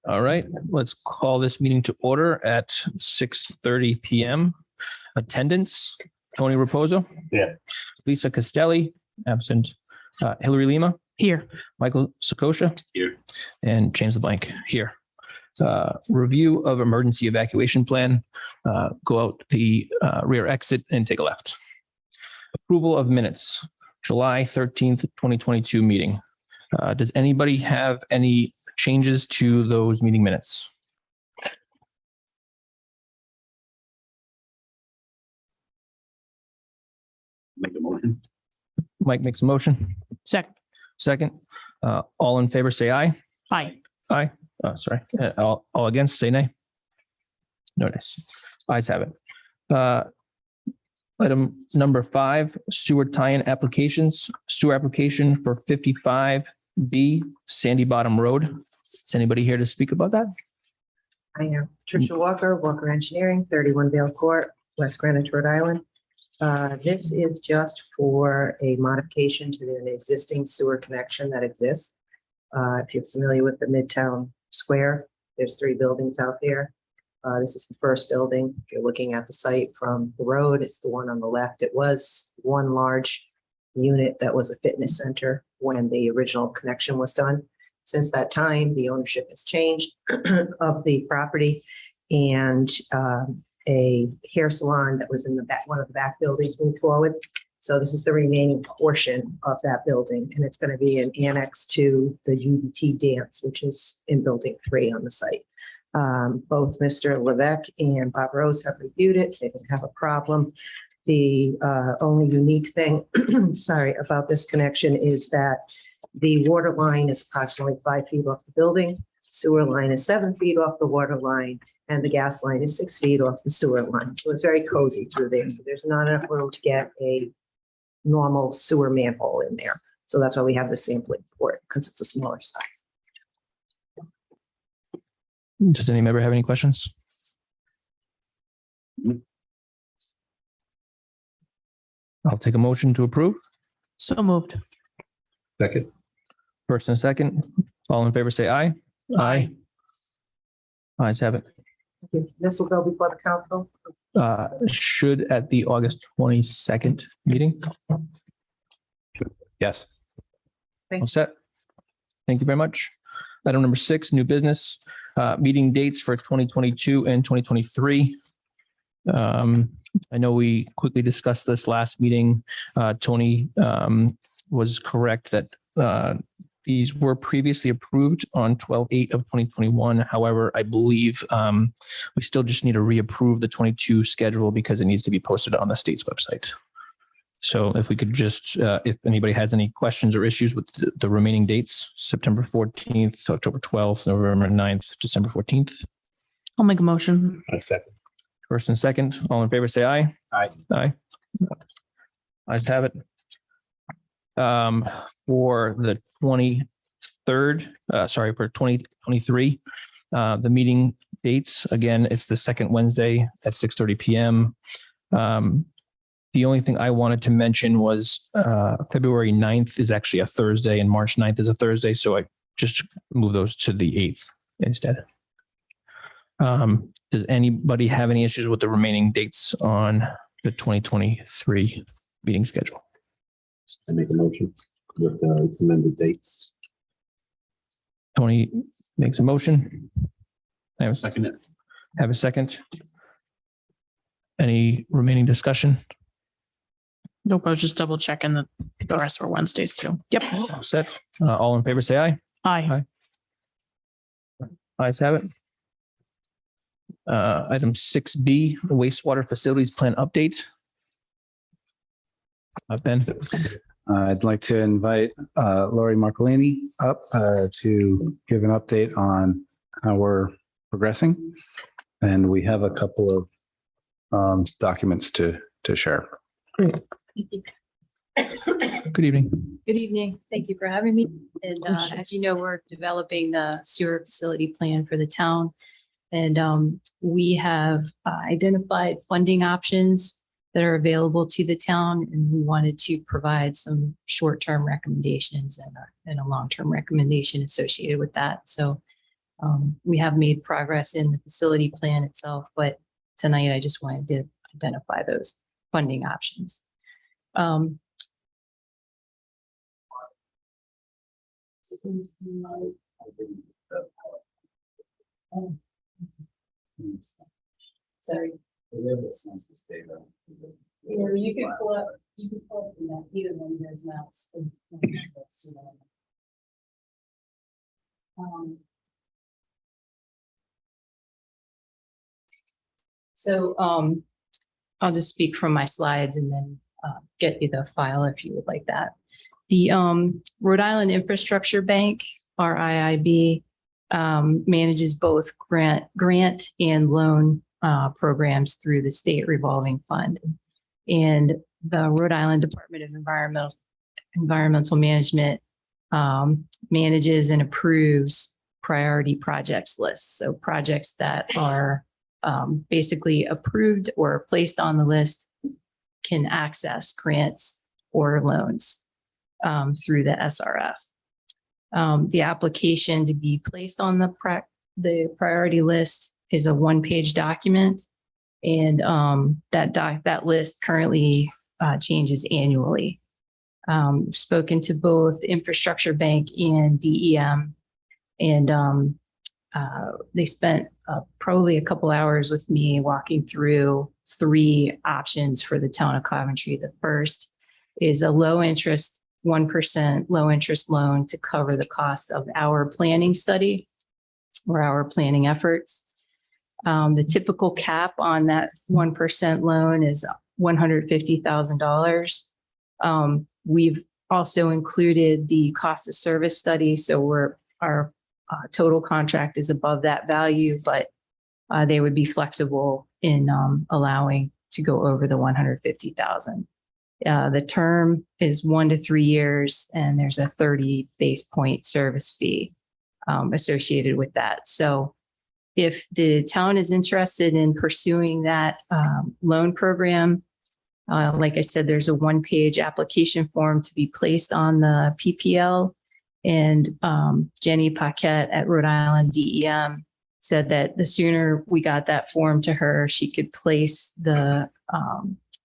All right, let's call this meeting to order at 6:30 PM. Attendance, Tony Raposo. Yeah. Lisa Castelli, absent. Hillary Lima. Here. Michael Sakosha. Here. And James LeBlanc here. Review of emergency evacuation plan. Go out the rear exit and take a left. Approval of minutes, July 13th, 2022 meeting. Does anybody have any changes to those meeting minutes? Make a motion. Mike makes a motion. Second. All in favor, say aye. Aye. Aye. Sorry. All against, say nay. No nays. Ayes have it. Item number 5, sewer tie-in applications. Sewer application for 55B Sandy Bottom Road. Is anybody here to speak about that? I am Tricia Walker, Walker Engineering, 31 Vale Court, West Greenwich, Rhode Island. This is just for a modification to an existing sewer connection that exists. If you're familiar with the Midtown Square, there's 3 buildings out there. This is the first building. If you're looking at the site from the road, it's the one on the left. It was one large unit that was a fitness center when the original connection was done. Since that time, the ownership has changed of the property, and a hair salon that was in the back, one of the back buildings, moved forward. So this is the remaining portion of that building, and it's going to be an annex to the UDT dance, which is in building 3 on the site. Both Mr. Levesque and Bob Rose have reviewed it. They didn't have a problem. The only unique thing, sorry, about this connection is that the water line is approximately 5 feet off the building. Sewer line is 7 feet off the water line, and the gas line is 6 feet off the sewer line. So it's very cozy through there. So there's not enough room to get a normal sewer manhole in there. So that's why we have the sampling for it, because it's a smaller size. Does any member have any questions? I'll take a motion to approve. So moved. Second. First and second. All in favor, say aye. Aye. Ayes have it. This will go before the council. Should at the August 22nd meeting. Yes. All set. Thank you very much. Item number 6, new business, meeting dates for 2022 and 2023. I know we quickly discussed this last meeting. Tony was correct that these were previously approved on 12/8 of 2021. However, I believe we still just need to reapprove the 22 schedule because it needs to be posted on the state's website. So if we could just, if anybody has any questions or issues with the remaining dates, September 14th, October 12th, November 9th, December 14th. I'll make a motion. A second. First and second, all in favor, say aye. Aye. Aye. Ayes have it. For the 23rd, for 2023, the meeting dates, again, it's the second Wednesday at 6:30 PM. The only thing I wanted to mention was February 9th is actually a Thursday and March 9th is a Thursday. So I just move those to the 8th instead. Does anybody have any issues with the remaining dates on the 2023 meeting schedule? I make a motion with the amended dates. Tony makes a motion. I have Second it. a second. Any remaining discussion? Nope, I was just double checking that the rest were Wednesdays too. Yep. All set. All in favor, say aye. Aye. Ayes have it. Item 6B, wastewater facilities plan update. Ben. I'd like to invite Lori Marcolini up to give an update on how we're progressing. And we have a couple of documents to share. Good evening. Good evening. Thank you for having me. And as you know, we're developing the sewer facility plan for the town. And we have identified funding options that are available to the town. And we wanted to provide some short-term recommendations and a long-term recommendation associated with that. So We have made progress in the facility plan itself, but tonight I just wanted to identify those funding options. Sorry. Yeah, you can pull up from that, either one of those maps. So I'll just speak from my slides and then get you the file if you would like that. The Rhode Island Infrastructure Bank, RIIB, manages both grant and loan programs through the state revolving fund. And the Rhode Island Department of Environmental Management manages and approves priority projects lists. So projects that are basically approved or placed on the list can access grants or loans through the SRF. The application to be placed on the priority list is a one-page document, and that list currently changes annually. Spoken to both Infrastructure Bank and DEM, and they spent probably a couple hours with me walking through 3 options for the town of Coventry. The first is a low interest, 1% low interest loan to cover the cost of our planning study or our planning efforts. The typical cap on that 1% loan is $150,000. We've also included the cost of service study. So our total contract is above that value, but they would be flexible in allowing to go over the 150,000. The term is 1 to 3 years, and there's a 30 base point service fee associated with that. So if the town is interested in pursuing that loan program, like I said, there's a one-page application form to be placed on the PPL. And Jenny Paquette at Rhode Island DEM said that the sooner we got that form to her, she could place the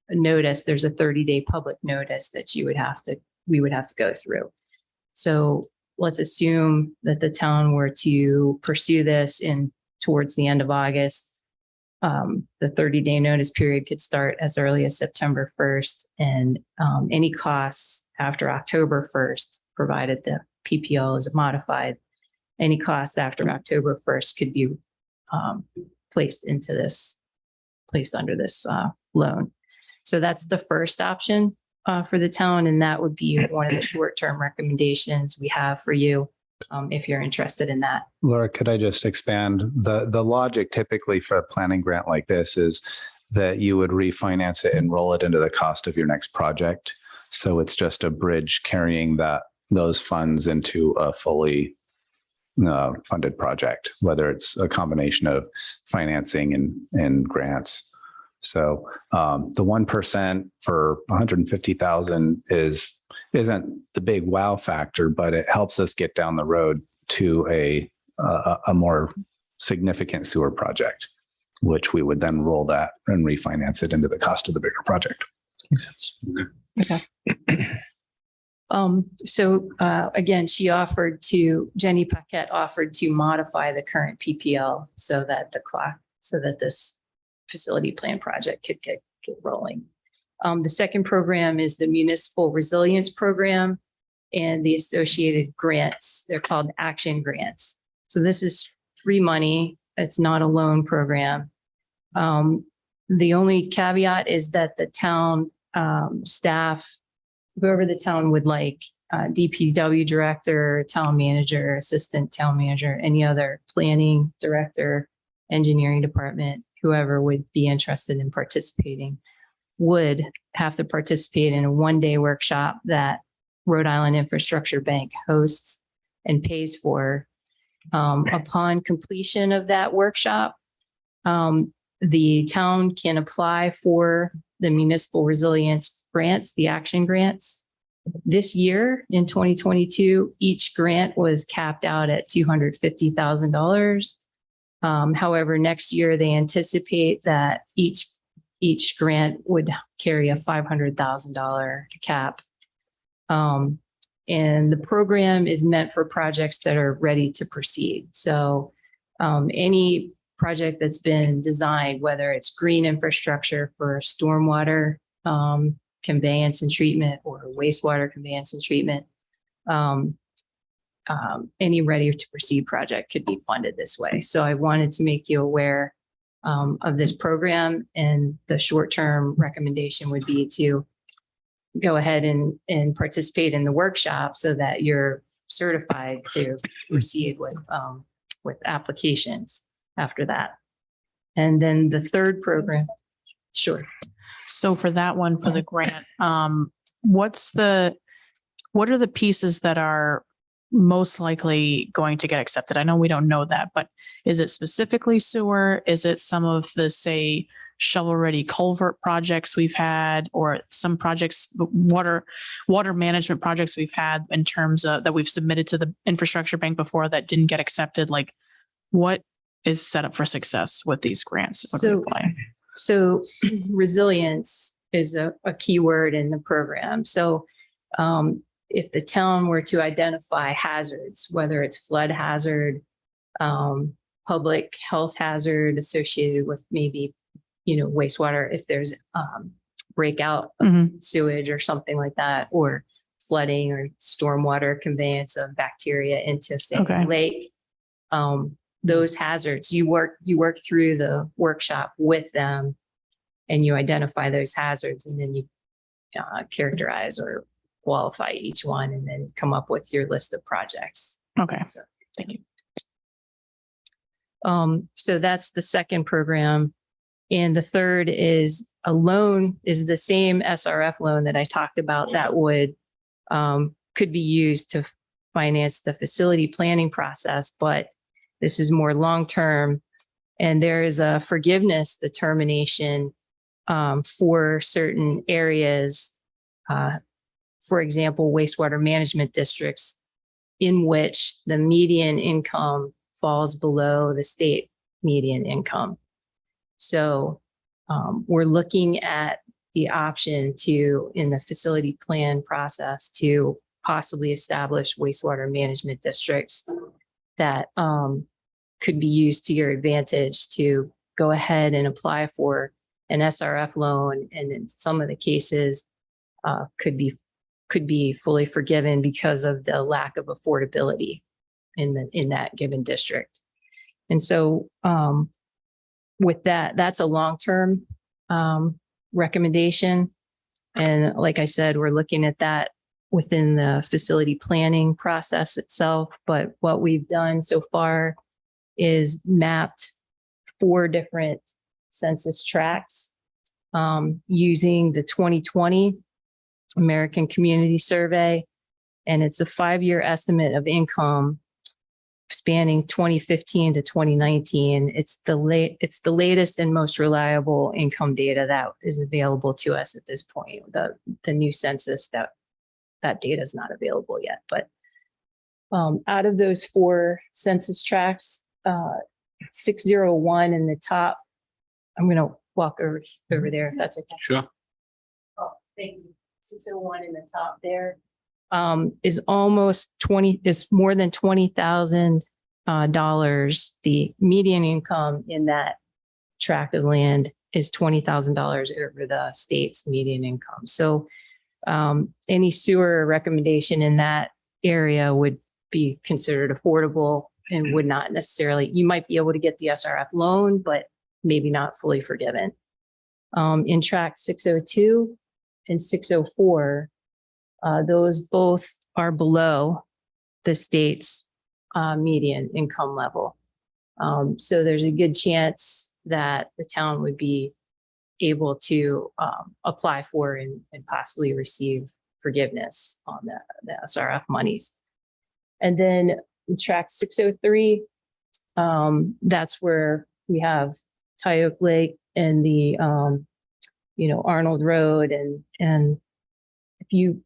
notice. There's a 30-day public notice that we would have to go through. So let's assume that the town were to pursue this towards the end of August. The 30-day notice period could start as early as September 1st, and any costs after October 1st, provided the PPL is modified, any costs after October 1st could be placed under this loan. So that's the first option for the town, and that would be one of the short-term recommendations we have for you if you're interested in that. Laura, could I just expand? The logic typically for a planning grant like this is that you would refinance it and roll it into the cost of your next project. So it's just a bridge carrying those funds into a fully funded project, whether it's a combination of financing and grants. So the 1% for 150,000 isn't the big wow factor, but it helps us get down the road to a more significant sewer project, which we would then roll that and refinance it into the cost of the bigger project. Makes sense. Okay. So again, Jenny Paquette offered to modify the current PPL so that this facility plan project could get rolling. The second program is the Municipal Resilience Program and the associated grants. They're called action grants. So this is free money. It's not a loan program. The only caveat is that the town staff, whoever the town would like, DPW director, town manager, assistant town manager, any other planning director, engineering department, whoever would be interested in participating, would have to participate in a one-day workshop that Rhode Island Infrastructure Bank hosts and pays for. Upon completion of that workshop, the town can apply for the municipal resilience grants, the action grants, This year in 2022, each grant was capped out at $250,000. However, next year they anticipate that each grant would carry a $500,000 cap. And the program is meant for projects that are ready to proceed. So any project that's been designed, whether it's green infrastructure for stormwater conveyance and treatment or wastewater conveyance and treatment, any ready to proceed project could be funded this way. So I wanted to make you aware of this program, and the short-term recommendation would be to go ahead and participate in the workshop so that you're certified to proceed with applications after that. And then the third program, sure. So for that one, for the grant, what are the pieces that are most likely going to get accepted? I know we don't know that, but is it specifically sewer? Is it some of the, say, shovel-ready culvert projects we've had, or some projects, water management projects we've had in terms of that we've submitted to the infrastructure bank before that didn't get accepted? Like, what is set up for success with these grants? So resilience is a key word in the program. So if the town were to identify hazards, whether it's flood hazard, public health hazard associated with maybe, wastewater, if there's breakout of sewage or something like that, or flooding or stormwater conveyance of bacteria into, say, a lake, those hazards, you work through the workshop with them and you identify those hazards, and then you characterize or qualify each one and then come up with your list of projects. Okay. So, thank you. So that's the second program. And the third is a loan, is the same SRF loan that I talked about that would could be used to finance the facility planning process, but this is more long-term, and there is a forgiveness determination for certain areas. For example, wastewater management districts in which the median income falls below the state median income. So we're looking at the option to, in the facility plan process, to possibly establish wastewater management districts that could be used to your advantage to go ahead and apply for an SRF loan, and in some of the cases could be fully forgiven because of the lack of affordability in that given district. And so with that's a long-term recommendation. And like I said, we're looking at that within the facility planning process itself. But what we've done so far is mapped 4 different census tracts using the 2020 American Community Survey. And it's a 5-year estimate of income spanning 2015 to 2019. It's the latest and most reliable income data that is available to us at this point. The new census, that data is not available yet. But out of those 4 census tracts, 601 in the top, I'm going to walk over there if that's okay. Sure. Oh, thank you. 601 in the top there is almost 20, is more than $20,000. The median income in that tract of land is $20,000 over the state's median income. So any sewer recommendation in that area would be considered affordable and would not necessarily, you might be able to get the SRF loan, but maybe not fully forgiven. In tract 602 and 604, those both are below the state's median income level. So there's a good chance that the town would be able to apply for and possibly receive forgiveness on the SRF monies. And then in tract 603, that's where we have Tyoke Lake and the Arnold Road, and if you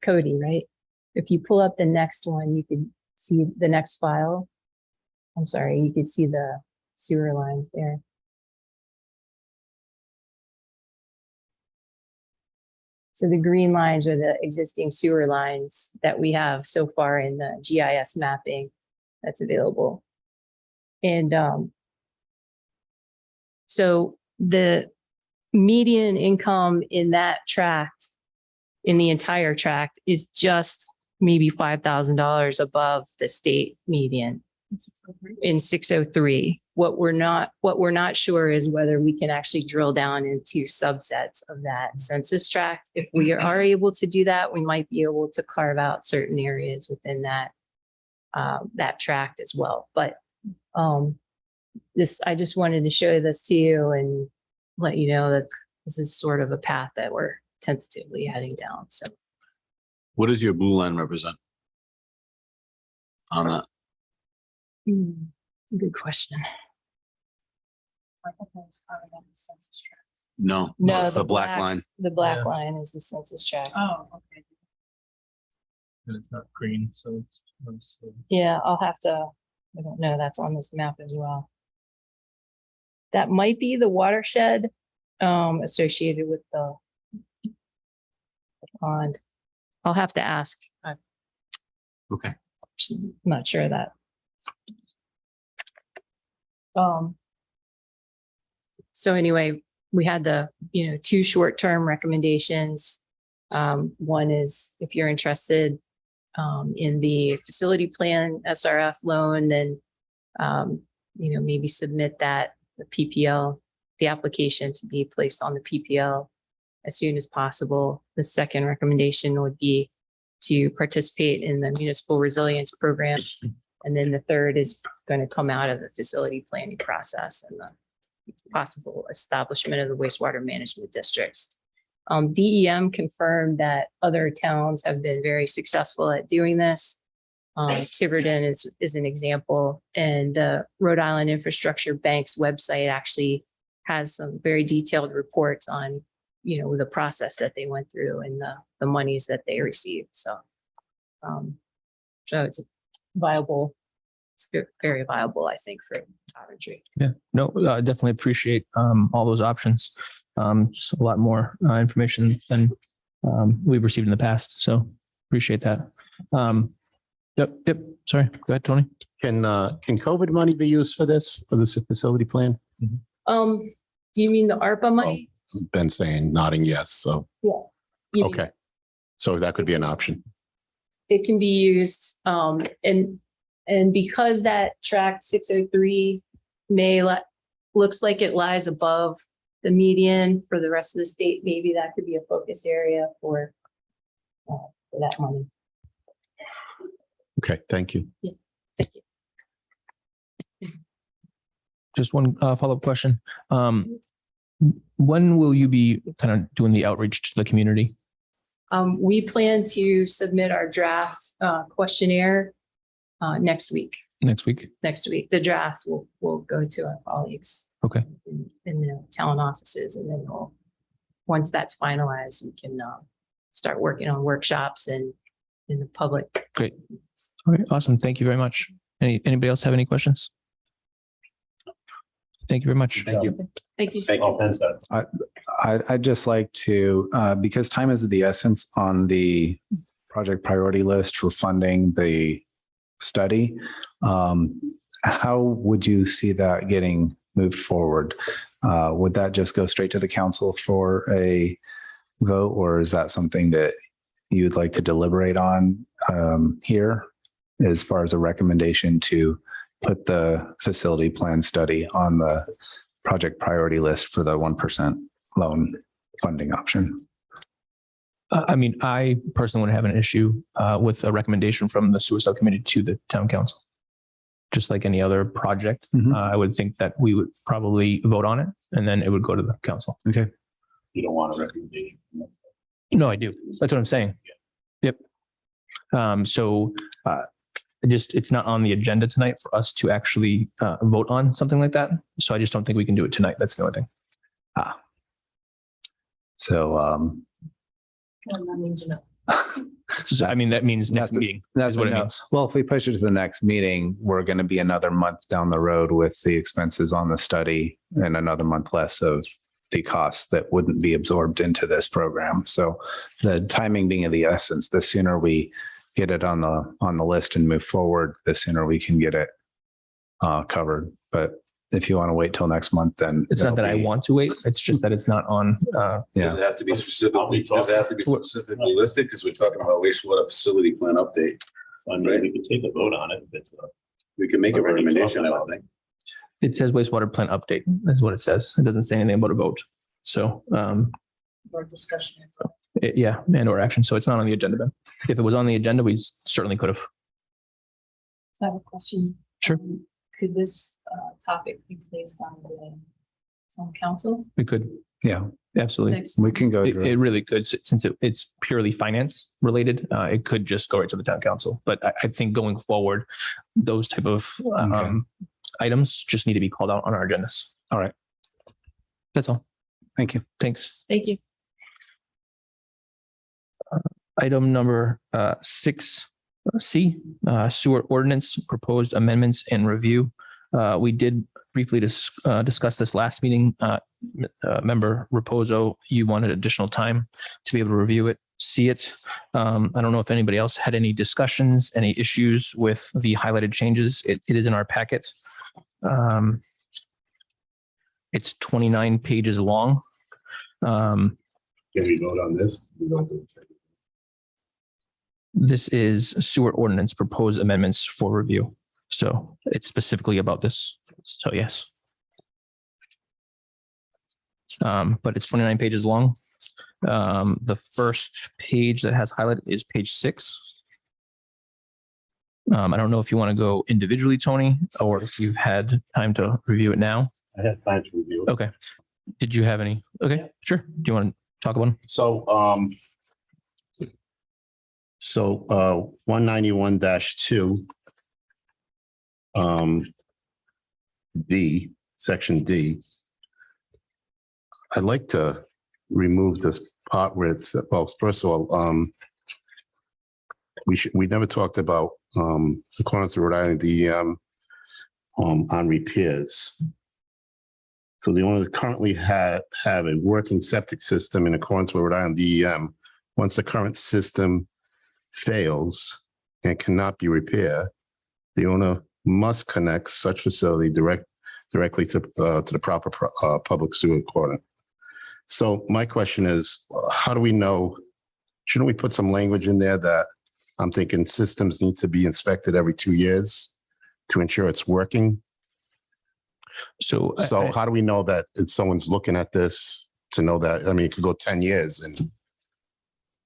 Cody, right? If you pull up the next one, you can see the next file. I'm sorry, you can see the sewer lines there. So the green lines are the existing sewer lines that we have so far in the GIS mapping that's available. And so the median income in that tract, in the entire tract, is just maybe $5,000 above the state median in 603. What we're not sure is whether we can actually drill down into subsets of that census tract. If we are able to do that, we might be able to carve out certain areas within that tract as well. But I just wanted to show this to you and let you know that this is sort of a path that we're tentatively heading down. So What does your blue line represent? On that, it's a good question. no, No, it's the the black black- line. The black Yeah. line is the census tract. Oh, okay. And it's not green, so it's. Yeah, I don't know, that's on this map as well. That might be the watershed associated with the pond. I'll have to ask. I'm Okay. not sure of that. So anyway, we had the, two short-term recommendations. One is if you're interested in the facility plan SRF loan, then, maybe submit the PPL, the application to be placed on the PPL as soon as possible. The second recommendation would be to participate in the Municipal Resilience Program. And then the third is going to come out of the facility planning process and the possible establishment of the wastewater management districts. DEM confirmed that other towns have been very successful at doing this. Tiverton is an example, and the Rhode Island Infrastructure Bank's website actually has some very detailed reports on, the process that they went through and the monies that they received. So it's viable. It's very viable, I think, for Coventry. Yeah, no, definitely appreciate all those options. It's a lot more information than we've received in the past. So appreciate that. Yep. Sorry, go ahead, Tony. Can COVID money be used for this facility plan? Do you mean the ARPA money? Ben saying nodding yes, so, You mean- okay. So that could be an option. It can be used, and because that tract 603 looks like it lies above the median for the rest of the state, maybe that could be a focus area for that money. Okay, thank you. Thank you. Just one follow-up question. When will you be kind of doing the outreach to the community? We plan to submit our draft questionnaire next week. Next week? The draft will go to our colleagues. Okay. In the town offices, and then once that's finalized, we can start working on workshops and in the public. Great. Okay, awesome. Thank you very much. Anybody else have any questions? Thank you very much. Thank you. Thank you. Thank you. I'd just like to, because time is of the essence on the project priority list for funding the study, how would you see that getting moved forward? Would that just go straight to the council for a vote, or is that something that you'd like to deliberate on here as far as a recommendation to put the facility plan study on the project priority list for the 1% loan funding option? I mean, I personally wouldn't have an issue with a recommendation from the sewer subcommittee to the town council. Just like any other project, Mhm. I would think that we would probably vote on it and then it would go to the council. Okay. You don't want a recommendation. No, I do. That's what I'm saying. Yep. So it's not on the agenda tonight for us to actually vote on something like that. So I just don't think we can do it tonight. That's the only thing. So, That means no. So, I mean, that means next That's- meeting That's is what it no. means. Well, if we push it to the next meeting, we're going to be another month down the road with the expenses on the study and another month less of the costs that wouldn't be absorbed into this program. So the timing being of the essence, the sooner we get it on the list and move forward, the sooner we can get it covered. But if you want to wait till next month, then It's not that I want to wait. It's just that it's not on. Does Yeah, it have to be specifically listed? Because we're talking about wastewater facility plan update. I mean, we could take a vote on it if it's. We can make a recommendation, I would think. It says wastewater plant update. That's what it says. It doesn't say anything about a vote. So, Or discussion. yeah, and or action. So it's not on the agenda. Then, if it was on the agenda, we certainly could have. So I have a question. Sure. Could this topic be placed on the council? We could. yeah, Absolutely. Next. we can go. It really could, since it's purely finance related. It could just go right to the town council. But I think going forward, those type of items just need to be called out on our agendas. All right. That's all. Thank you. Thanks. Thank you. Item number 6C, sewer ordinance, proposed amendments and review. We did briefly discuss this last meeting. Member Reposo, you wanted additional time to be able to review it, see it. I don't know if anybody else had any discussions, any issues with the highlighted changes. It is in our packet. It's 29 pages long. Can we vote on this? This is sewer ordinance proposed amendments for review. So it's specifically about this. So yes. But it's 29 pages long. The first page that has highlighted is page 6. I don't know if you want to go individually, Tony, or if you've had time to review it now. I had time to review it. Okay. Did you have any? Okay, sure. Do you want to talk about them? So 191-2 D, section D. I'd like to remove this part where it's, well, first of all, we never talked about accordance to Rhode Island DEM on repairs. So the owner currently have a working septic system in accordance with Rhode Island DEM. Once the current system fails and cannot be repaired, the owner must connect such facility directly to the proper public sewer quadrant. So my question is, how do we know? Shouldn't we put some language in there that I'm thinking systems need to be inspected every 2 years to ensure it's working? So, So how do we know that if someone's looking at this to know that? I mean, it could go 10 years. And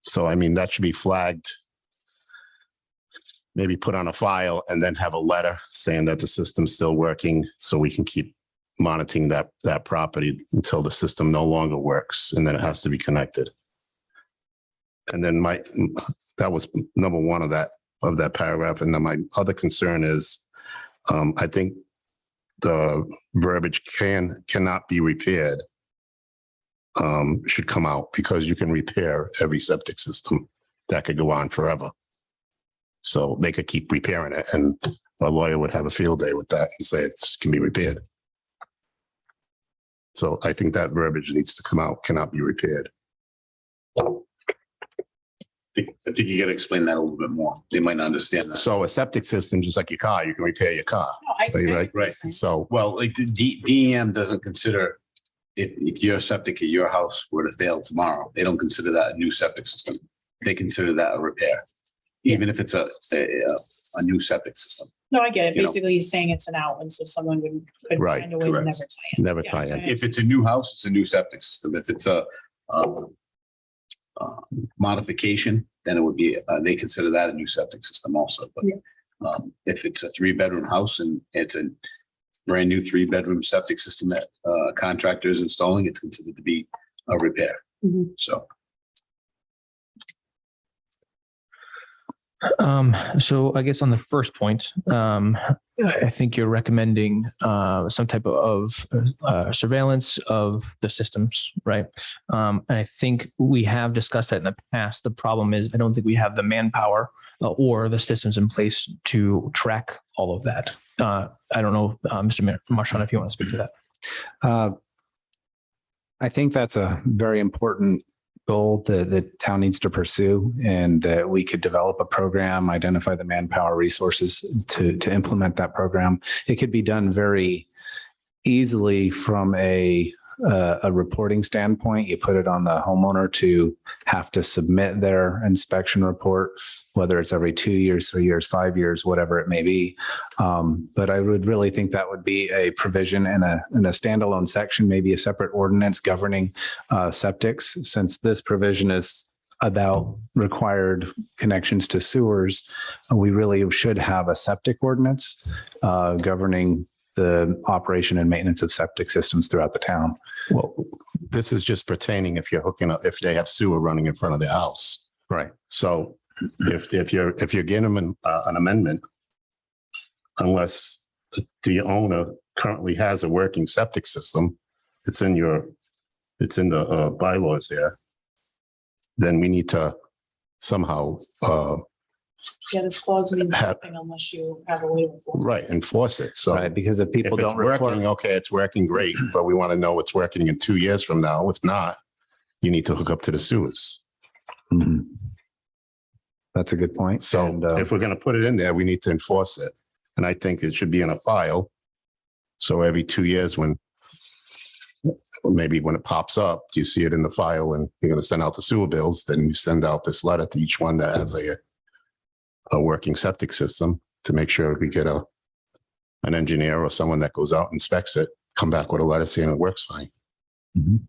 so, I mean, that should be flagged, maybe put on a file and then have a letter saying that the system's still working so we can keep monitoring that property until the system no longer works and then it has to be connected. And then that was number one of that paragraph. And then my other concern is, I think the verbiage cannot be repaired should come out, because you can repair every septic system. That could go on forever. So they could keep repairing it, and a lawyer would have a field day with that and say it can be repaired. So I think that verbiage needs to come out, cannot be repaired. I think you got to explain that a little bit more. They might not understand that. So a septic system, just like your car, you can repair your car. Right. So, Well, like the DEM doesn't consider if your septic at your house were to fail tomorrow, they don't consider that a new septic system. They consider that a repair, even if it's a new septic system. No, I get it. You know. Basically, he's saying it's an out, and so someone could Right, find a way to correct. never tie in. never Yeah, tie in. okay. If it's a new house, it's a new septic system. If it's a modification, then it would be, they consider that a new septic system also. But if it's a 3-bedroom house and it's a brand new 3-bedroom septic system that contractor is installing, it's considered to be a repair. Mhm. So So I guess on the first point, I think you're recommending some type of surveillance of the systems, right? And I think we have discussed that in the past. The problem is I don't think we have the manpower or the systems in place to track all of that. I don't know, Mr. Marchand, if you want to speak to that. I think that's a very important goal that the town needs to pursue, and that we could develop a program, identify the manpower resources to implement that program. It could be done very easily from a reporting standpoint. You put it on the homeowner to have to submit their inspection report, whether it's every 2 years, 3 years, 5 years, whatever it may be. But I would really think that would be a provision in a standalone section, maybe a separate ordinance governing septics, since this provision is about required connections to sewers. We really should have a septic ordinance governing the operation and maintenance of septic systems throughout the town. Well, this is just pertaining if you're hooking up, if they have sewer running in front of their house. Right. So if you're getting them an amendment, unless the owner currently has a working septic system, it's in the bylaws there, then we need to somehow Yeah, this clause means Have- nothing unless you have a way to enforce it. right enforce it. So Right, because if if people it's don't report, working, okay, it's working great, but we want to know it's working in 2 years from now. If not, you need to hook up to the sewers. Mhm. That's a good point. So And, if we're going to put it in there, we need to enforce it. And I think it should be in a file. So every 2 years maybe when it pops up, you see it in the file and you're going to send out the sewer bills, then you send out this letter to each one that has a working septic system to make sure we get an engineer or someone that goes out and inspects it, come back with a letter saying it works fine, Mhm.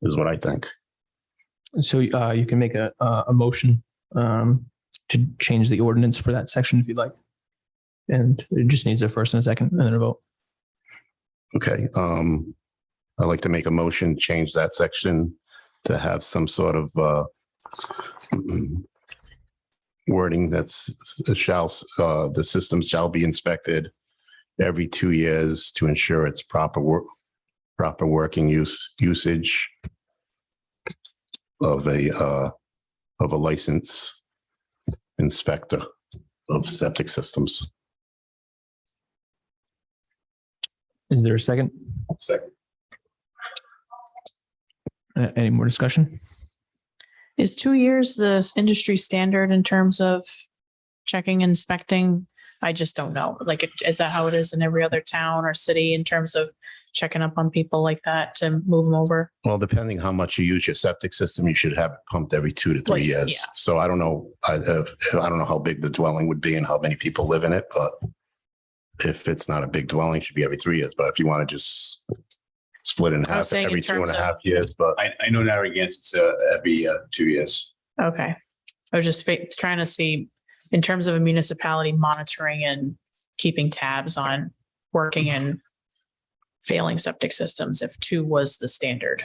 is what I think. So you can make a motion to change the ordinance for that section if you'd like. And it just needs a first and a second and then a vote. Okay. I'd like to make a motion, change that section to have some sort of wording that's the system shall be inspected every 2 years to ensure its proper working usage of a licensed inspector of septic systems. Is there a second? Second. Any more discussion? Is 2 years the industry standard in terms of checking, inspecting? I just don't know. Like, is that how it is in every other town or city in terms of checking up on people like that to move them over? Well, depending how much you use your septic system, you should have it pumped every 2 to 3 Like, years. yeah. So I don't know, I don't know how big the dwelling would be and how many people live in it, but if it's not a big dwelling, it should be every 3 years. But if you want to just split in I was half saying in every two and terms a of- half years, but I know Narragansett, it's every 2 years. Okay. I was just trying to see in terms of a municipality monitoring and keeping tabs on working and failing septic systems, if 2 was the standard.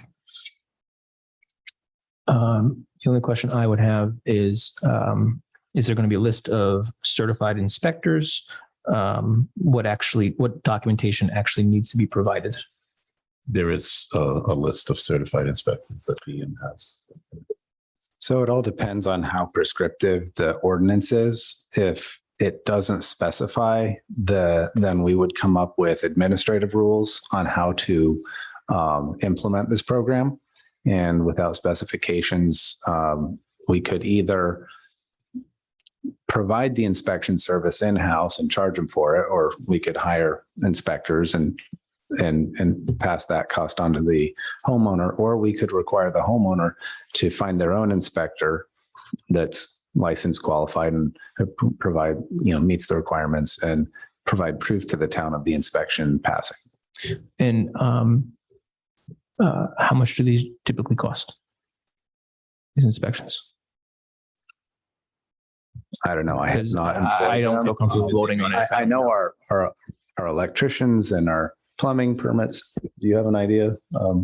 The only question I would have is there going to be a list of certified inspectors? What documentation actually needs to be provided? there is a list of certified inspectors that PM has. So it all depends on how prescriptive the ordinance is. If it doesn't specify then we would come up with administrative rules on how to implement this program. And without specifications, we could either provide the inspection service in-house and charge them for it, or we could hire inspectors and pass that cost on to the homeowner, or we could require the homeowner to find their own inspector that's licensed, qualified, and provide, meets the requirements and provide proof to the town of the inspection passing. And how much do these typically cost? These inspections? I don't know. I have Because not. I don't feel comfortable voting on it. I know our electricians and our plumbing permits. Do you have an idea?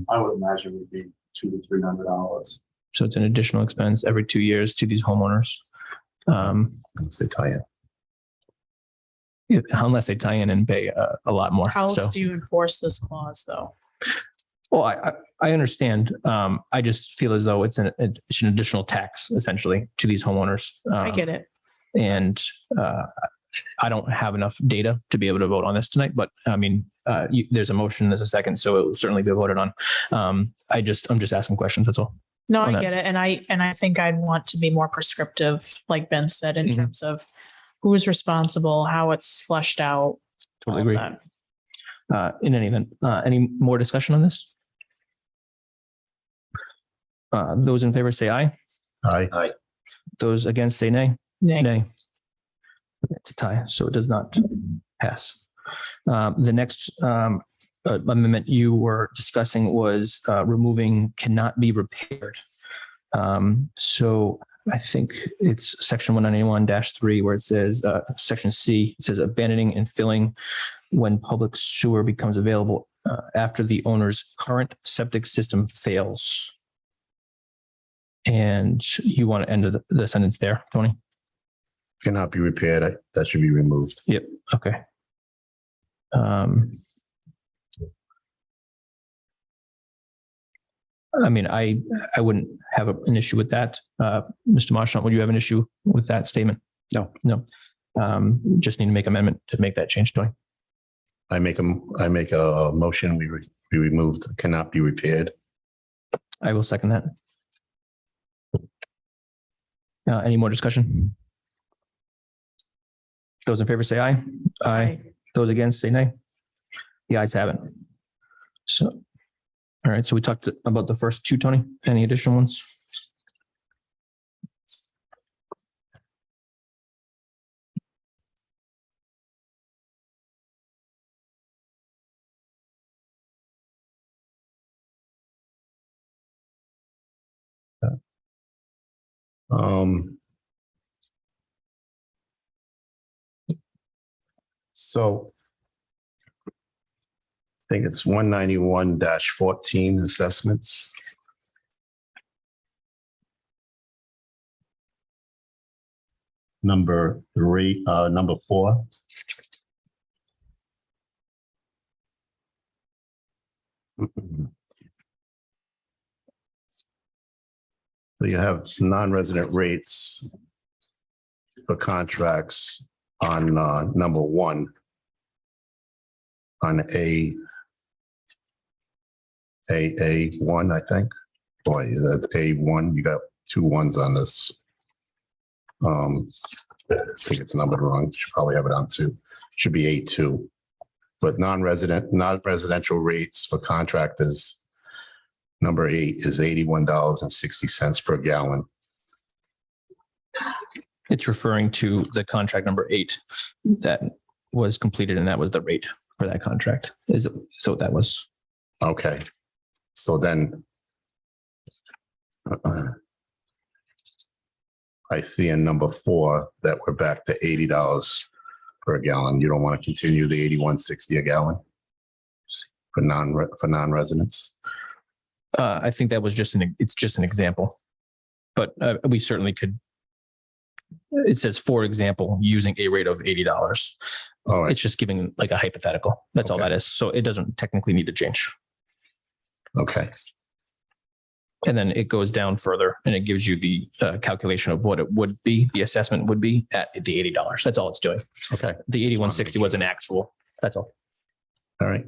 I would imagine would be $200 to $300. So it's an additional expense every 2 years to these homeowners. Say tie in. Unless they tie in and pay a lot more. How So, else do you enforce this clause, though? well, I understand. I just feel as though it's an additional tax essentially to these homeowners. I get it. And I don't have enough data to be able to vote on this tonight, but I mean, there's a motion, there's a second, so it will certainly be voted on. I'm just asking questions. That's all. No, on I that. get it. And I think I'd want to be more prescriptive, like Ben said, in Mhm. terms of who's responsible, how it's fleshed out. Totally all of agree. that. In any event, any more discussion on this? Those in favor say aye. Aye. Those against say nay. Nay. Nay. It's a tie, so it does not pass. The next amendment you were discussing was removing cannot be repaired. So I think it's section 191-3 where it says, section C, it says abandoning and filling when public sewer becomes available after the owner's current septic system fails. And you want to end the sentence there, Tony? Cannot be repaired. That should be removed. Yep. Okay. I mean, I wouldn't have an issue with that. Mr. Marchant, would you have an issue with that statement? No. No. Just need to make amendment to make that change, Tony. I make a motion. We removed cannot be repaired. I will second that. Any more discussion? Those in favor say aye. Aye. Those against say nay. The ayes have it. So, all right, so we talked about the first two, Tony. Any additional ones? So I think it's 191-14 assessments. Number 4. So you have non-resident rates for contracts on number 1 on AA1, I think. Boy, that's A1. You got 2 1s on this. I think it's numbered wrong. Should probably have it on 2. Should be A2. But non-residential rates for contractors, number 8 is $81.60 per gallon. It's referring to the contract number 8 that was completed, and that was the rate for that contract. So that was. Okay. So then I see in number 4 that we're back to $80 per gallon. You don't want to continue the $81.60 a gallon for non-residents? I think that was just it's just an example, but we certainly could. It says, for example, using a rate of $80. All right. It's just giving like a hypothetical. That's all Okay. that is. So it doesn't technically need to change. Okay. And then it goes down further and it gives you the calculation of what it would be, the assessment would be at the $80. That's all it's doing. Okay. The 8160 was an actual. That's all. All right.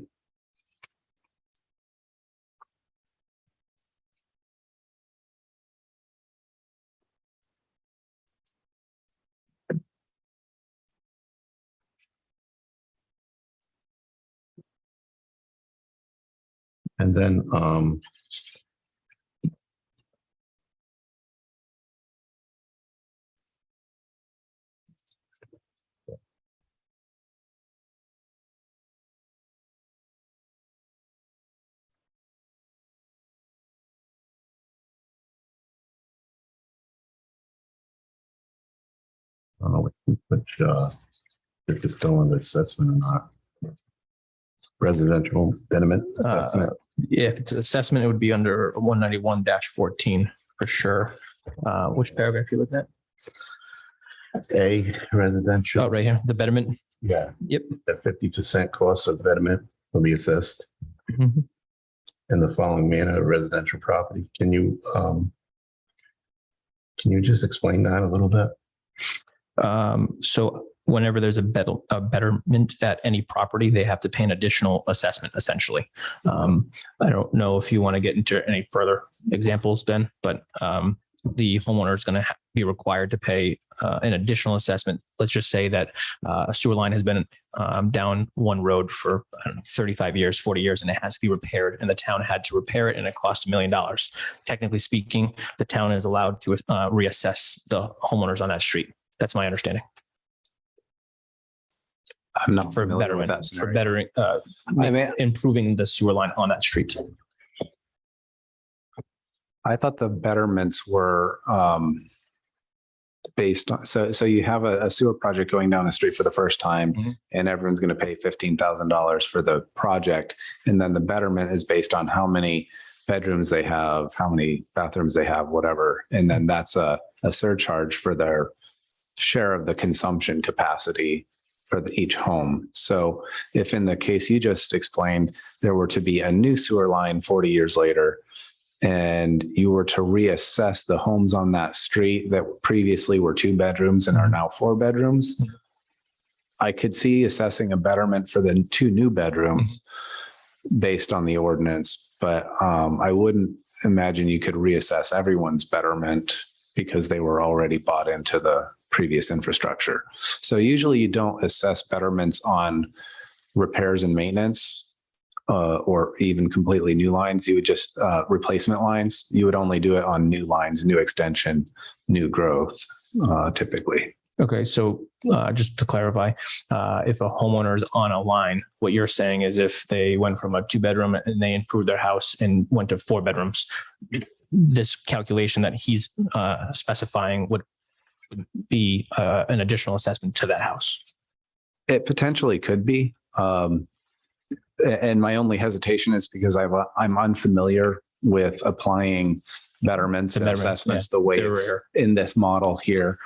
And then, I don't know which if it's still under assessment or not. Residential betterment assessment. Yeah, if it's an assessment, it would be under 191-14. for sure. Which paragraph you looking at? A residential. Oh, right here, the betterment. Yeah. Yep. The 50% cost of betterment will be assessed Mhm. in the following manner of residential property. Can you just explain that a little bit? So whenever there's a betterment at any property, they have to pay an additional assessment, essentially. I don't know if you want to get into any further examples, Ben, but the homeowner is going to be required to pay an additional assessment. Let's just say that a sewer line has been down one road for 35 years, 40 years, and it has to be repaired, and the town had to repair it, and it cost $1 million. Technically speaking, the town is allowed to reassess the homeowners on that street. That's my understanding. I'm not For familiar with betterment, that for scenario. bettering, improving the sewer line on that street. I thought the betterments were based on, so you have a sewer project going down the street for the first time, Mhm. and everyone's going to pay $15,000 for the project. And then the betterment is based on how many bedrooms they have, how many bathrooms they have, whatever. And then that's a surcharge for their share of the consumption capacity for each home. So if in the case you just explained, there were to be a new sewer line 40 years later, and you were to reassess the homes on that street that previously were 2 bedrooms and are now 4 bedrooms, I could see assessing a betterment for the 2 new bedrooms based on the ordinance. But I wouldn't imagine you could reassess everyone's betterment because they were already bought into the previous infrastructure. So usually you don't assess betterments on repairs and maintenance or even completely new lines. You would just replacement lines. You would only do it on new lines, new extension, new growth, typically. Okay, so just to clarify, if a homeowner is on a line, what you're saying is if they went from a 2-bedroom and they improved their house and went to 4 bedrooms, this calculation that he's specifying would be an additional assessment to that house. It potentially could be. And my only hesitation is because I'm unfamiliar with applying betterments and assessments the way they're it's rare. in this model here.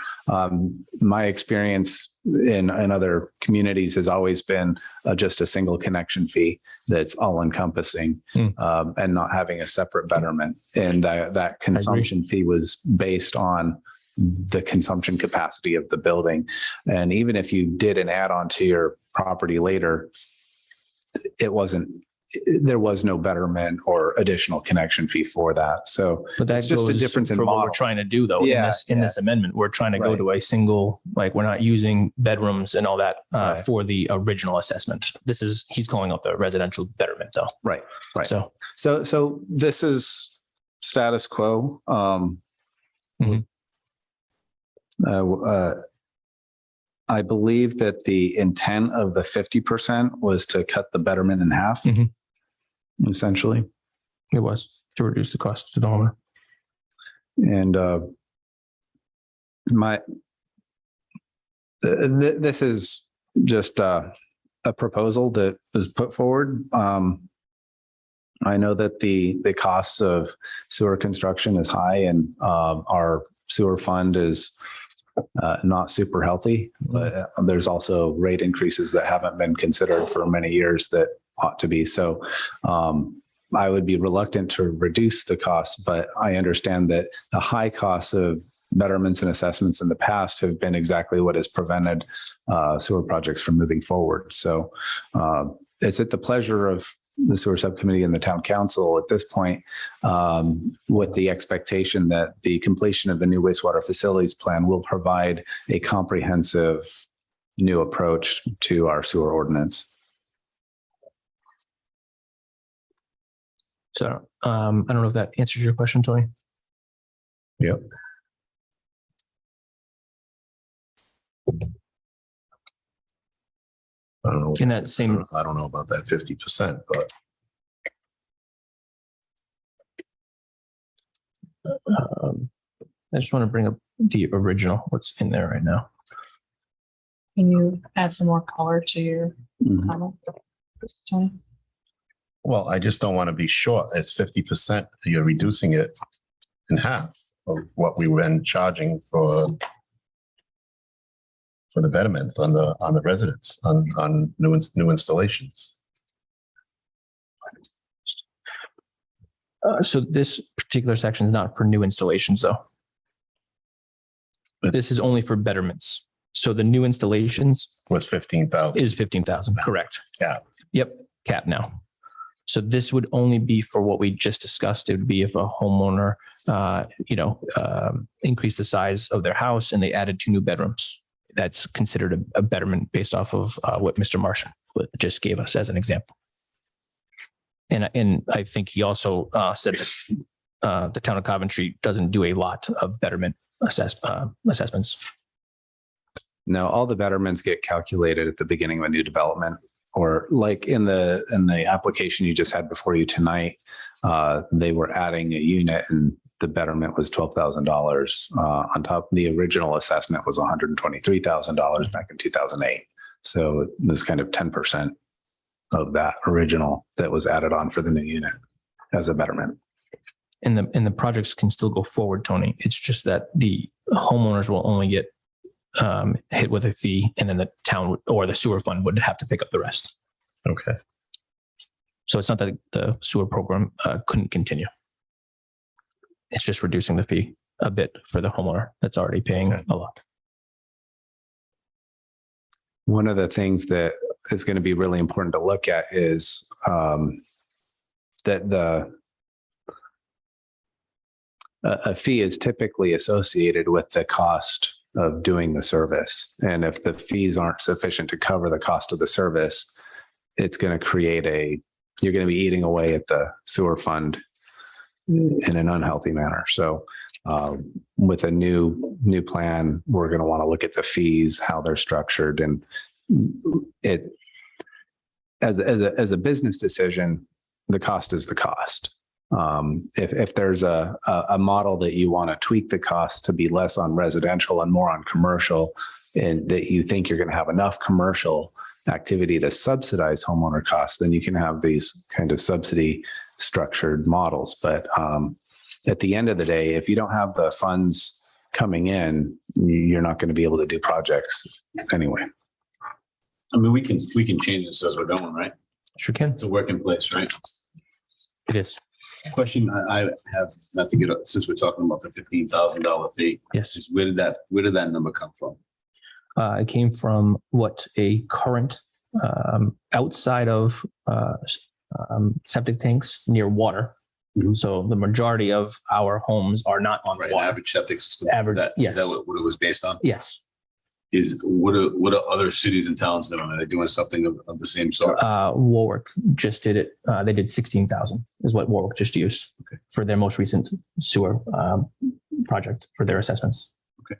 My experience in other communities has always been just a single connection fee that's all encompassing and not having a separate betterment. And that consumption fee was based on the consumption capacity of the building. And even if you did an add-on to your property later, there was no betterment or additional connection fee for that. So But that's just a difference in for what we're models. trying to do though. Yeah, In this amendment, we're trying to go Right. to a single, like we're not using bedrooms and all that Right. for the original assessment. He's calling out the residential betterment though. Right. So So this is status quo. Mhm. I believe that the intent of the 50% was to cut the betterment in half, Mhm. essentially. it was to reduce the cost to the homeowner. And this is just a proposal that was put forward. I know that the costs of sewer construction is high, and our sewer fund is not super healthy, but there's also rate increases that haven't been considered for many years that ought to be. So I would be reluctant to reduce the cost, but I understand that the high costs of betterments and assessments in the past have been exactly what has prevented sewer projects from moving forward. So it's at the pleasure of the sewer subcommittee and the town council at this point, with the expectation that the completion of the new wastewater facilities plan will provide a comprehensive new approach to our sewer ordinance. So I don't know if that answers your question, Tony. Yep. I don't know. In that same, I don't know about that 50%, but I just want to bring up the original, what's in there right now. Can you add some more color to your Mhm. comment, Tony? well, I just don't want to be short. It's 50%. You're reducing it in half of what we were then charging for the betterment on the residents, on new installations. So this particular section is not for new installations, though. This is only for betterments. So the new installations Was 15,000. is 15,000, correct? Yeah. Yep, cap now. So this would only be for what we just discussed. It would be if a homeowner, increased the size of their house and they added 2 new bedrooms. That's considered a betterment based off of what Mr. Martian just gave us as an example. And I think he also said that the town of Coventry doesn't do a lot of betterment assessments. No, all the betterments get calculated at the beginning of a new development, or like in the application you just had before you tonight, they were adding a unit and the betterment was $12,000 on top. The original assessment was $123,000 back in 2008. So it was kind of 10% of that original that was added on for the new unit as a betterment. And the projects can still go forward, Tony. It's just that the homeowners will only get hit with a fee, and then the town or the sewer fund would have to pick up the rest. Okay. So it's not that the sewer program couldn't continue. It's just reducing the fee a bit for the homeowner that's already paying a lot. One of the things that is going to be really important to look at is that a fee is typically associated with the cost of doing the service. And if the fees aren't sufficient to cover the cost of the service, it's going to create you're going to be eating away at the sewer fund in an unhealthy manner. So with a new plan, we're going to want to look at the fees, how they're structured, and it as a business decision, the cost is the cost. If there's a model that you want to tweak the cost to be less on residential and more on commercial, and that you think you're going to have enough commercial activity to subsidize homeowner costs, then you can have these kind of subsidy structured models. But at the end of the day, if you don't have the funds coming in, you're not going to be able to do projects anyway. I mean, we can change this as we're going, right? Sure can. It's a work in place, right? It is. Question I have, not to get up, since we're talking about the $15,000 fee, Yes. is where did that number come from? It came from what a current outside of septic tanks near water. Mhm. So the majority of our homes are not on Right, water. average septic system. Average, Is that yes. what it was based on? Yes. What are other cities and towns doing? Are they doing something of the same sort? Warwick just did it. They did 16,000 is what Warwick just used for their most recent sewer project for their assessments. Okay.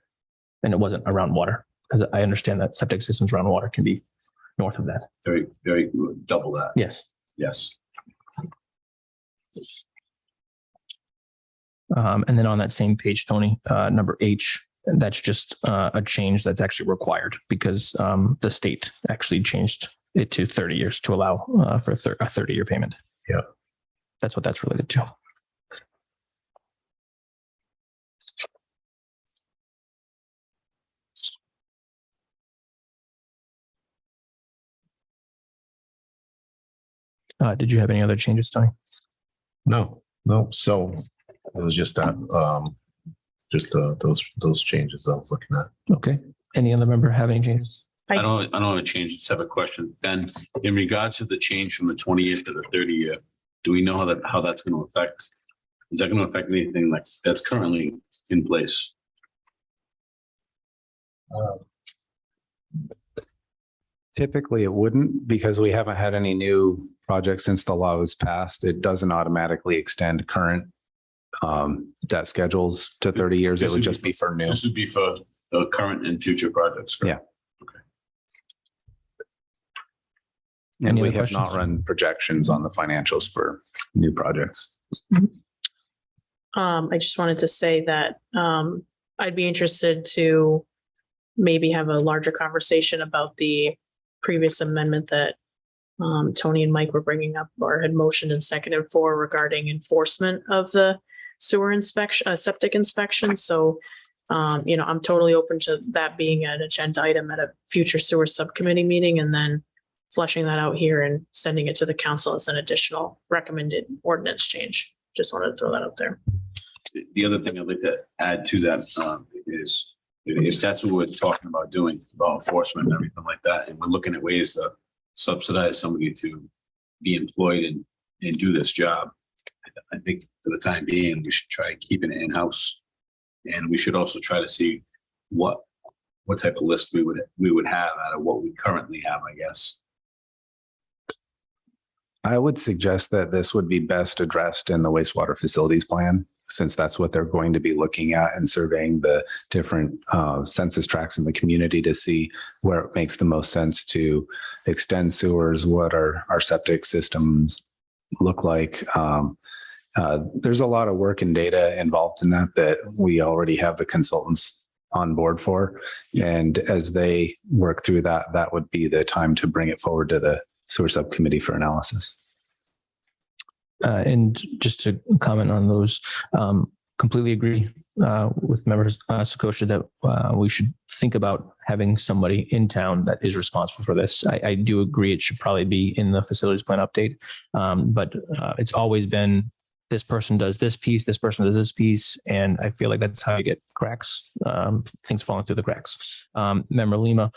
And it wasn't around water, because I understand that septic systems around water can be north of that. Very, very double that. Yes. Yes. And then on that same page, Tony, number H, that's just a change that's actually required because the state actually changed it to 30 years to allow for a 30-year payment. Yeah. That's what that's related to. Did you have any other changes, Tony? No. So it was just that, those changes I was looking at. Okay. Any other member have any changes? I don't want to change. Just have a question. Ben, in regards to the change from the 20-year to the 30-year, do we know how that's going to affect? Is that going to affect anything like that's currently in place? Typically, it wouldn't, because we haven't had any new projects since the law was passed. It doesn't automatically extend current debt schedules to 30 years. It would just be for new. This would be for the current and future projects. Correct? And Any we other have not questions? run projections on the financials for new projects. I just wanted to say that I'd be interested to maybe have a larger conversation about the previous amendment that Tony and Mike were bringing up or had motioned and seconded for regarding enforcement of the sewer inspection, septic inspection. So, I'm totally open to that being an agenda item at a future sewer subcommittee meeting and then fleshing that out here and sending it to the council as an additional recommended ordinance change. Just wanted to throw that out there. The other thing I'd like to add to that is if that's what we're talking about doing, about enforcement and everything like that, and we're looking at ways to subsidize somebody to be employed and do this job, I think for the time being, we should try keeping it in-house. And we should also try to see what type of list we would have out of what we currently have, I guess. I would suggest that this would be best addressed in the wastewater facilities plan, since that's what they're going to be looking at and surveying the different census tracts in the community to see where it makes the most sense to extend sewers, what our septic systems look like. There's a lot of work and data involved in that we already have the consultants on board for. And as they work through that, that would be the time to bring it forward to the sewer subcommittee for analysis. And just to comment on those, completely agree with members Sakosha that we should think about having somebody in town that is responsible for this. I do agree it should probably be in the facilities plan update, but it's always been this person does this piece, this person does this piece, and I feel like that's how you get cracks, things falling through the cracks. Member Lima,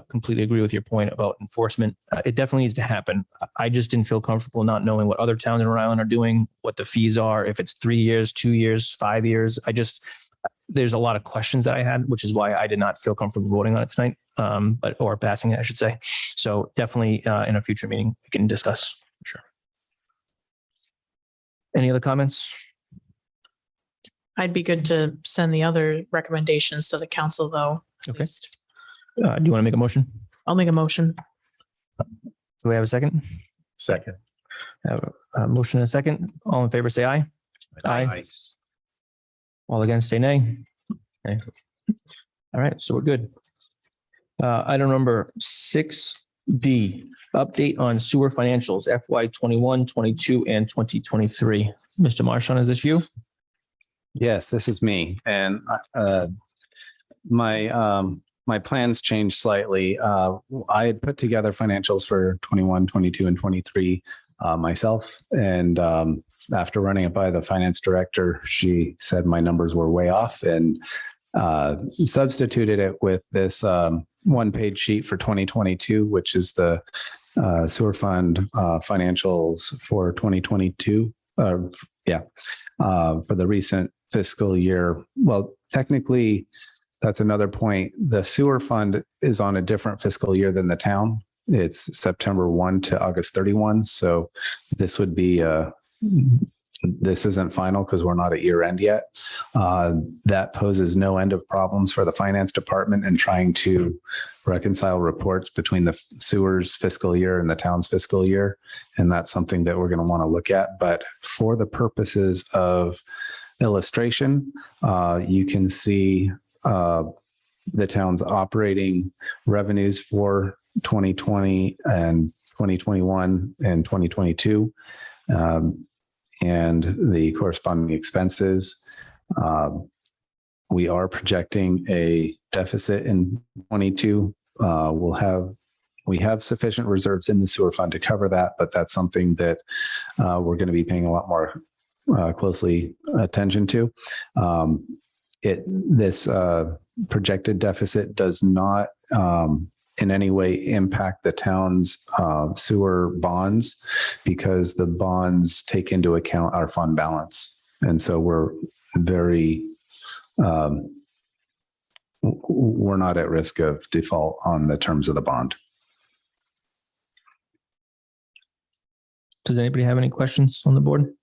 completely agree with your point about enforcement. It definitely needs to happen. I just didn't feel comfortable not knowing what other towns in Rhode Island are doing, what the fees are, if it's 3 years, 2 years, 5 years. There's a lot of questions that I had, which is why I did not feel comfortable voting on it tonight, or passing it, I should say. So definitely in a future meeting, we can discuss for sure. Any other comments? I'd be good to send the other recommendations to the council though. at Okay. least. Do you want to make a motion? I'll make a motion. Do we have a second? Second. Have a motion and a second. All in favor, say aye. Aye. All against, say nay. Okay. All right, so we're good. Item number 6D, update on sewer financials FY 21, 22, and 2023. Mr. Marchand, is this you? Yes, this is me. And my plans changed slightly. I had put together financials for 21, 22, and 23 myself. And after running it by the finance director, she said my numbers were way off and substituted it with this one-page sheet for 2022, which is the sewer fund financials for 2022. For the recent fiscal year. Well, technically, that's another point. The sewer fund is on a different fiscal year than the town. It's September 1 to August 31. So this would be this isn't final because we're not at year end yet. That poses no end of problems for the finance department in trying to reconcile reports between the sewer's fiscal year and the town's fiscal year. And that's something that we're going to want to look at. But for the purposes of illustration, you can see the town's operating revenues for 2020 and 2021 and 2022. And the corresponding expenses. We are projecting a deficit in 22. We have sufficient reserves in the sewer fund to cover that, but that's something that we're going to be paying a lot more closely attention to. This projected deficit does not in any way impact the town's sewer bonds because the bonds take into account our fund balance. And so we're not at risk of default on the terms of the bond. Does anybody have any questions on the board?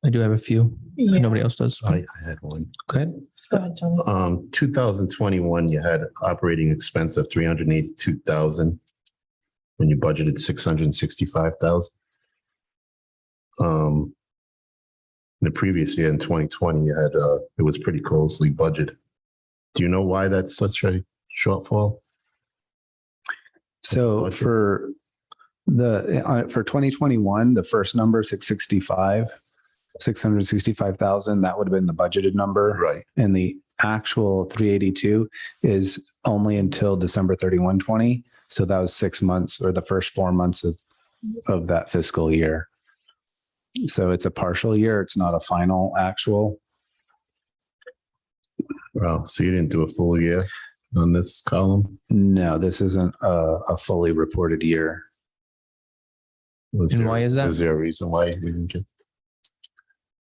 I do have a few. Yeah. Nobody else does. I had one. Go ahead. Go ahead, Tony. 2021, you had operating expense of 382,000 when you budgeted 665,000. The previous year in 2020, you had it was pretty closely budgeted. Do you know why that's such a shortfall? So For 2021, the first number, 665,000, that would have been the budgeted number. Right. And the actual 382 is only until December 31, 20. So that was 6 months or the first 4 months of that fiscal year. So it's a partial year. It's not a final actual. Well, so you didn't do a full year on this column? No, this isn't a fully reported year. And why is that? Is there a reason why we didn't get?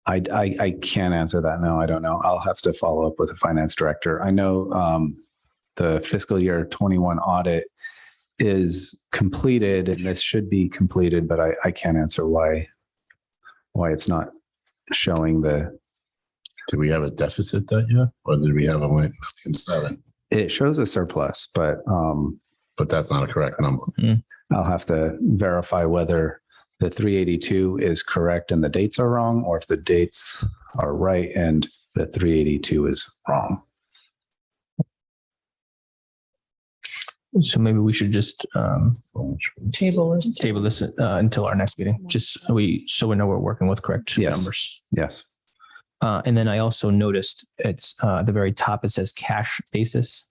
I can't answer that. No, I don't know. I'll have to follow up with the finance director. I know the fiscal year 21 audit is completed and this should be completed, but I can't answer why it's not showing the. Did we have a deficit that year, or did we have a $1.7 million? It shows a surplus, but that's not a correct number. I'll have to verify whether the 382 is correct and the dates are wrong, or if the dates are right and the 382 is wrong. So maybe we should just Table is. table this until our next meeting, just so we know we're working with correct Yes. numbers. Yes. And then I also noticed it's at the very top, it says cash basis.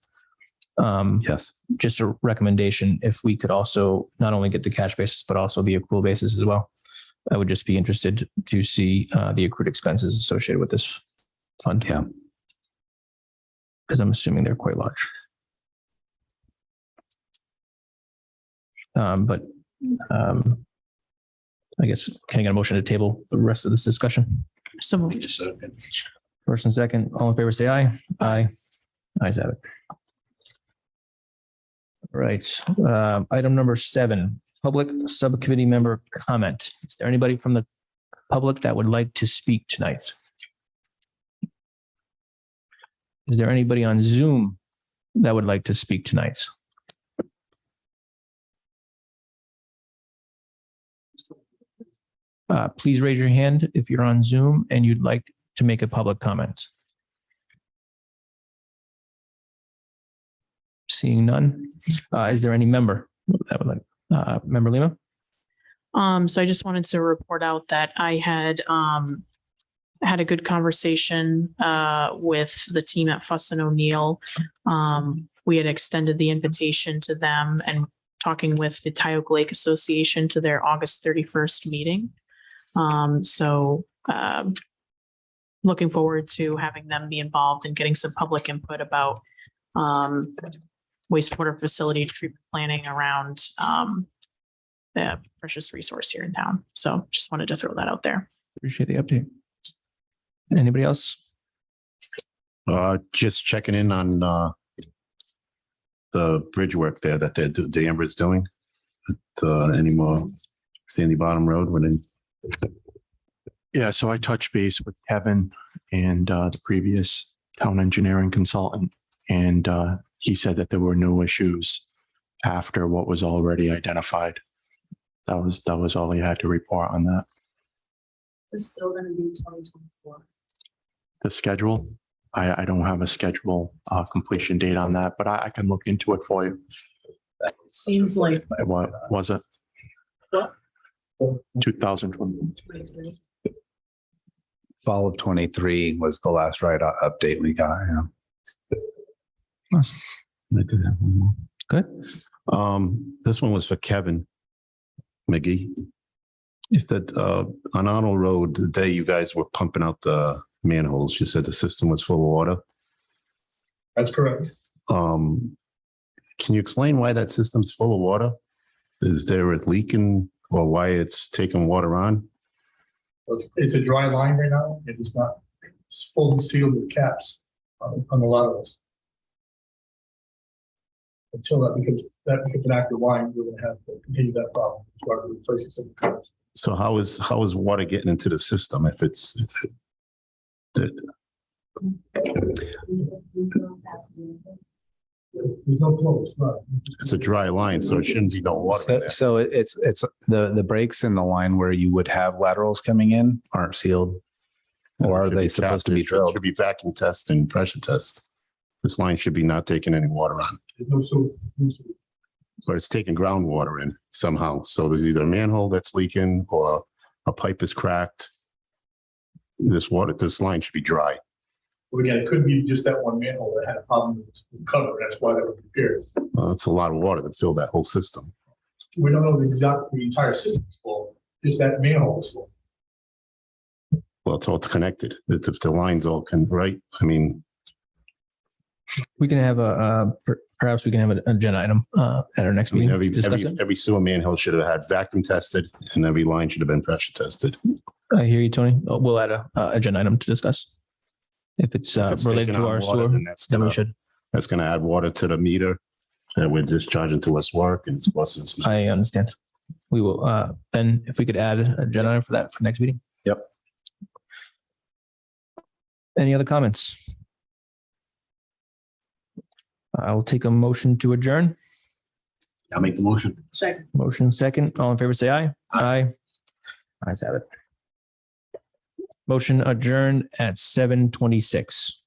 Yes. Just a recommendation, if we could also not only get the cash basis, but also the accrual basis as well. I would just be interested to see the accrued expenses associated with this fund. Yeah. Because I'm assuming they're quite large. But I guess, can I get a motion to table the rest of this discussion? So moved. First and second, all in favor, say aye. Aye. Ayes have it. All right, item number 7, public subcommittee member comment. Is there anybody from the public that would like to speak tonight? Is there anybody on Zoom that would like to speak tonight? Please raise your hand if you're on Zoom and you'd like to make a public comment. Seeing none. Is there any member that would like, Member Lima? So I just wanted to report out that I had a good conversation with the team at Fuss and O'Neill. We had extended the invitation to them and talking with the Tioga Lake Association to their August 31st meeting. Looking forward to having them be involved and getting some public input about wastewater facility treatment planning around the precious resource here in town. So just wanted to throw that out there. Appreciate the update. Anybody else? Just checking in on the bridge work there that the Amber's doing. Any more Sandy Bottom Road when in? Yeah, so I touched base with Kevin and the previous town engineering consultant, and he said that there were no issues after what was already identified. That was all he had to report on that. It's still going to be 2024. The schedule, I don't have a schedule completion date on that, but I can look into it for you. Seems like. What was it? What? 2020. Fall of 23 was the last update we got. Yeah. Nice. I did have one more. Good. This one was for Kevin McGee. If that on Arnold Road, the day you guys were pumping out the manholes, you said the system was full of water. That's correct. Can you explain why that system's full of water? Is there a leak in, or why it's taking water on? It's a dry line right now. It is not fully sealed with caps on the laterals. Until that becomes an active line, we're going to have to continue that problem. That's why we're replacing some caps. So how is water getting into the system if it's There's no flow. it's a dry line, so it shouldn't be no water in there. So it's the breaks in the line where you would have laterals coming in aren't sealed, or are Should they be supposed to capped. be It drilled? should be vacuum test and pressure test. This line should be not taking any water on. There's no sewer. but it's taking groundwater in somehow. So there's either a manhole that's leaking or a pipe is cracked. This line should be dry. But again, it could be just that one manhole that had a problem with the cover. That's why that was repaired. It's a lot of water to fill that whole system. We don't know the entire system is full, just that manhole is full. Well, it's all connected. It's if the lines all can, right? I mean, We can have perhaps we can have an agenda item at our next meeting. to discuss it. every sewer manhole should have had vacuum tested and every line should have been pressure tested. I hear you, Tony. We'll add a agenda item to discuss. If it's If it's related taking to on our water, sewer, then that's then we gonna, should. that's gonna add water to the meter that we're discharging to us work and it's busting. I understand. We will, then if we could add an agenda item for that for next meeting. Yep. Any other comments? I'll take a motion to adjourn. I'll make the motion. Second. Motion second. All in favor, say aye. Aye. Ayes have it. Motion adjourned at 7:26.